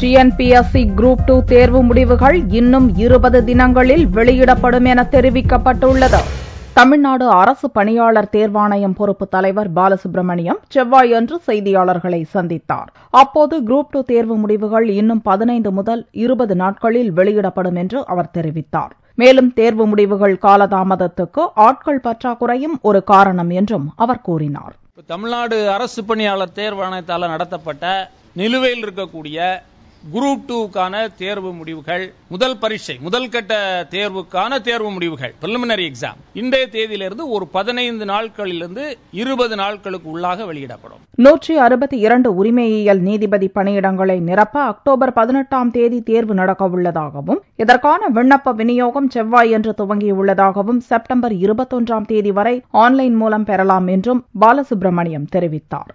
TNPSC group 2 தேர்வு முடிவுகள் இன்னும் 20 தினங்களில் வெளியிடப்படும் என தெரிவிக்கப்பட்டுள்ளது. தமிழ்நாடு அரசு பணியாளர் தேர்வாணையம் பொறுப்பு தலைவர் பாலசுப்ரமணியம் செவ்வாயன்று செய்தியாளர்களை சந்தித்தார். அப்போது குரூப் 2 தேர்வு முடிவுகள் இன்னும் 15 முதல் 20 நாட்களில் வெளியிடப்படும் என்று அவர் தெரிவித்தார். மேலும் தேர்வு முடிவுகள் காலதாமதத்துக்கு ஆட்கள் பற்றாக்குறையும் ஒரு காரணம் என்றும் அவர் கூறினார். தமிழ்நாடு அரசு பணியாளர் தேர்வாணையத்தால் நடத்தப்பட்ட நிலுவையில் இருக்கக்கூடிய குரூப் 2க்கான தேர்வு முடிவுகள், முதல் கட்ட தேர்வுக்கான தேர்வு முடிவுகள், பிரிலிமினரி எக்ஸாம், இன்றைய தேதியிலிருந்து ஒரு 15 நாட்களிலிருந்து 20 நாட்களுக்கு உள்ளாக வெளியிடப்படும். 162 உரிமையியல் நீதிபதி பணியிடங்களை நிரப்ப அக்டோபர் 18ஆம் தேதி தேர்வு நடக்கவுள்ளதாகவும், இதற்கான விண்ணப்ப விநியோகம் செவ்வாயன்று துவங்கியுள்ளதாகவும், செப்டம்பர் 21ஆம் தேதி வரை ஆன்லைன் மூலம் பெறலாம் என்றும் பாலசுப்ரமணியம் தெரிவித்தார்.